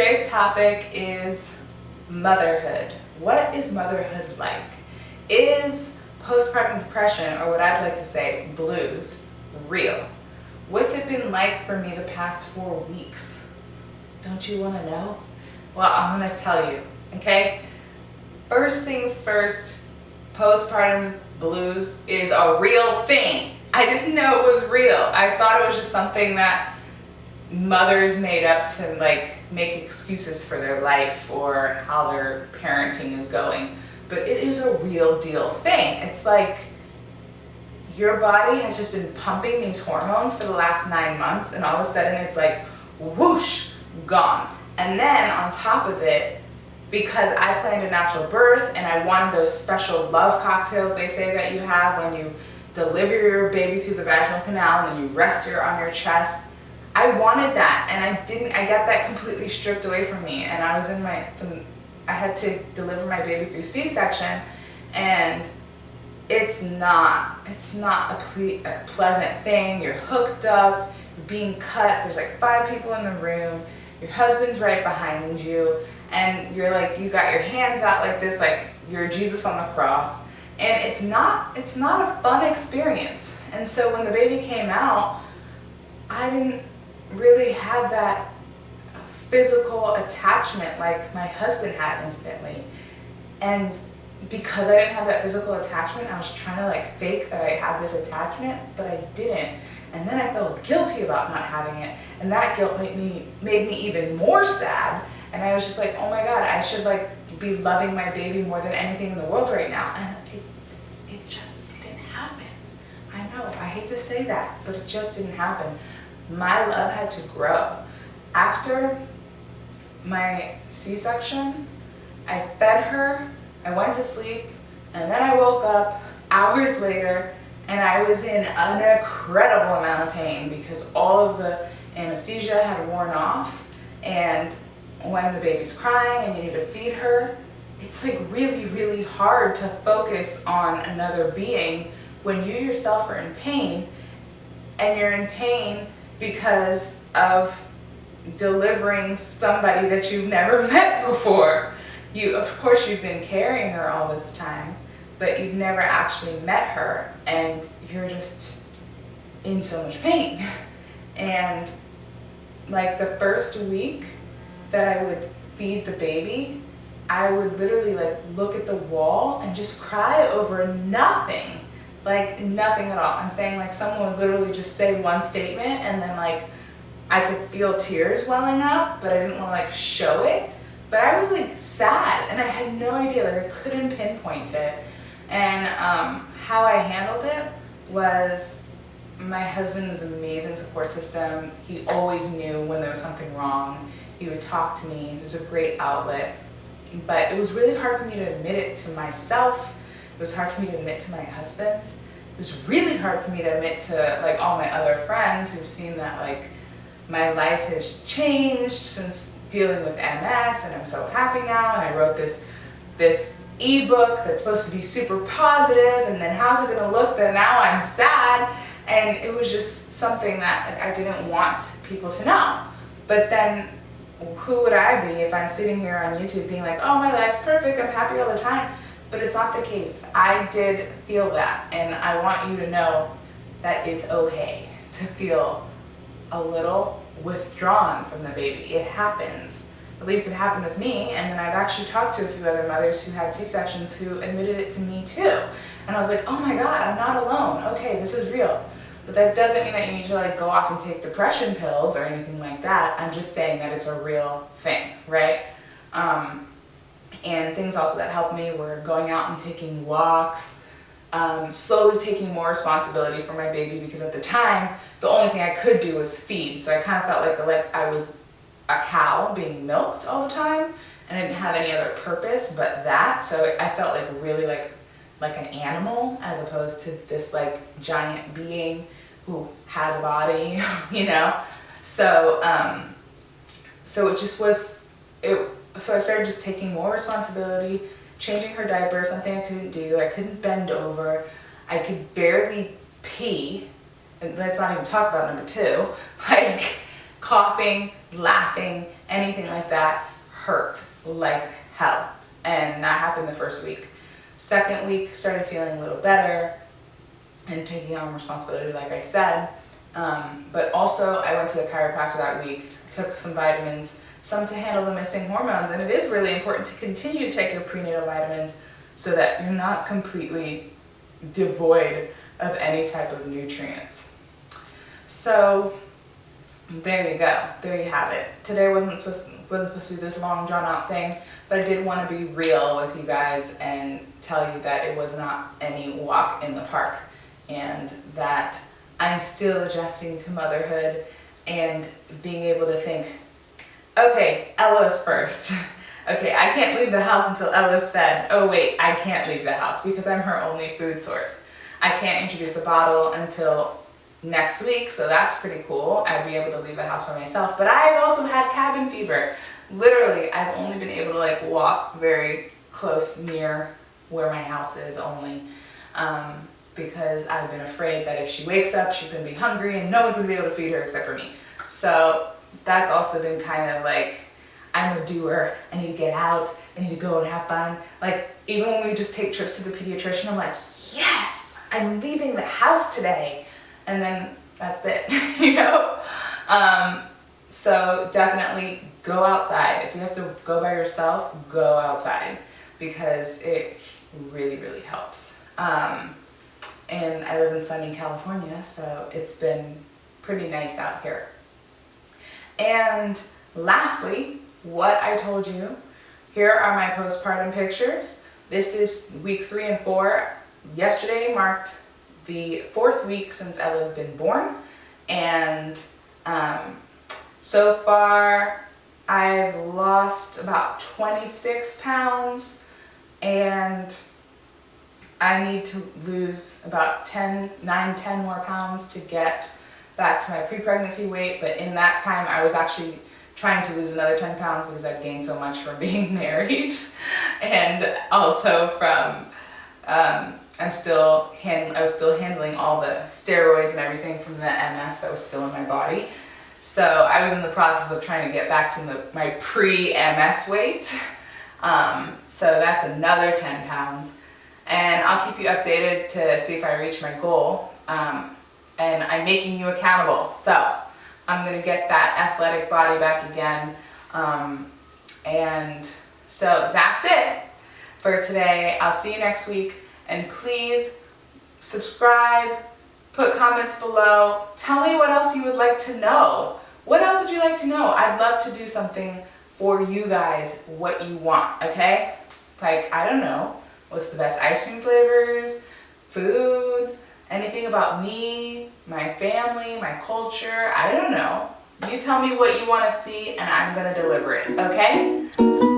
today's topic is motherhood. What is motherhood like? Is postpartum depression, or what I'd like to say, blues, real? What's it been like for me the past 4 weeks? Don't you want to know? Well, I'm going to tell you, okay? First things first, postpartum blues is a real thing. I didn't know it was real. I thought it was just something that mothers made up to make excuses for their life or how their parenting is going. But it is a real deal thing. It's like your body has just been pumping these hormones for the last 9 months, and all of a sudden it's like whoosh, gone. And then on top of it, because I planned a natural birth and I wanted those special love cocktails they say that you have when you deliver your baby through the vaginal canal and then you rest her on your chest, I wanted that, and I got that completely stripped away from me. And I was I had to deliver my baby through C-section, and it's not a pleasant thing. You're hooked up, you're being cut, there's like 5 people in the room, your husband's right behind you, and you're like, you got your hands out like this, like you're Jesus on the cross, and it's not a fun experience. And so when the baby came out, I didn't really have that physical attachment like my husband had instantly. And because I didn't have that physical attachment, I was trying to fake that I had this attachment, but I didn't. And then I felt guilty about not having it, and that guilt made me even more sad. And I was just like, oh my God, I should be loving my baby more than anything in the world right now. And it just didn't happen. I know, I hate to say that, but it just didn't happen. My love had to grow. After my C-section, I fed her, I went to sleep, and then I woke up hours later and I was in an incredible amount of pain because all of the anesthesia had worn off. And when the baby's crying and you need to feed her, it's really, really hard to focus on another being when you yourself are in pain, and you're in pain because of delivering somebody that you've never met before. Of course, you've been carrying her all this time, but you've never actually met her, and you're just in so much pain. And the first week that I would feed the baby, I would literally look at the wall and just cry over nothing. Nothing at all. I'm saying someone would literally just say one statement, and then I could feel tears welling up, but I didn't want to show it. But I was sad, and I had no idea, I couldn't pinpoint it. And how I handled it was my husband's amazing support system. He always knew when there was something wrong. He would talk to me. It was a great outlet. But it was really hard for me to admit it to myself. It was hard for me to admit to my husband. It was really hard for me to admit to all my other friends who've seen that my life has changed since dealing with MS, and I'm so happy now, and I wrote this ebook that's supposed to be super positive, and then how's it gonna look that now I'm sad? And it was just something that I didn't want people to know. But then who would I be if I'm sitting here on YouTube being oh, my life's perfect, I'm happy all the time? But it's not the case. I did feel that, and I want you to know that it's okay to feel a little withdrawn from the baby. It happens. At least it happened with me, and then I've actually talked to a few other mothers who had C-sections who admitted it to me too. And I was like, oh my God, I'm not alone. Okay, this is real. But that doesn't mean that you need to go off and take depression pills or anything like that. I'm just saying that it's a real thing, right? And things also that helped me were going out and taking walks, slowly taking more responsibility for my baby, because at the time, the only thing I could do was feed. So I kind of felt like I was a cow being milked all the time, and I didn't have any other purpose but that. So I felt really like an animal, as opposed to this giant being who has a body, So it just was it. So I started just taking more responsibility, changing her diaper, something I couldn't do. I couldn't bend over. I could barely pee. And let's not even talk about number 2, coughing, laughing, anything like that, hurt like hell. And that happened the first week. Second week, started feeling a little better and taking on responsibility, like I said. But also, I went to the chiropractor that week, took some vitamins, some to handle the missing hormones. And it is really important to continue to take your prenatal vitamins so that you're not completely devoid of any type of nutrients. So there you go. There you have it. Today wasn't supposed to be this long drawn out thing, but I did want to be real with you guys and tell you that it was not any walk in the park, and that I'm still adjusting to motherhood and being able to think, okay, Ella's first. Okay, I can't leave the house until Ella's fed. Oh wait, I can't leave the house because I'm her only food source. I can't introduce a bottle until next week, so that's pretty cool. I'd be able to leave the house by myself. But I've also had cabin fever. Literally, I've only been able to like walk very close near where my house is only, because I've been afraid that if she wakes up, she's gonna be hungry and no one's gonna be able to feed her except for me. So that's also been kind of like, I'm a doer, I need to get out, I need to go and have fun. Like, even when we just take trips to the pediatrician, I'm like, yes, I'm leaving the house today. And then that's it, you know? So definitely go outside. If you have to go by yourself, go outside, because it really, really helps. And I live in sunny California, so it's been pretty nice out here. And lastly, what I told you, here are my postpartum pictures. This is week 3 and 4. Yesterday marked the 4th week since Ella's been born, and so far I've lost about 26 pounds, and I need to lose about 10 more pounds to get back to my pre-pregnancy weight. But in that time I was actually trying to lose another 10 pounds because I'd gained so much from being married, and also from I was still handling all the steroids and everything from the MS that was still in my body. So I was in the process of trying to get back to my pre-MS weight. So that's another 10 pounds. And I'll keep you updated to see if I reach my goal. And I'm making you accountable. So I'm gonna get that athletic body back again. And so that's it for today. I'll see you next week. And please subscribe, put comments below. Tell me what else you would like to know. What else would you like to know? I'd love to do something for you guys, what you want, okay? Like, I don't know, what's the best ice cream flavors, food, anything about me, my family, my culture, I don't know. You tell me what you want to see and I'm gonna deliver it, okay?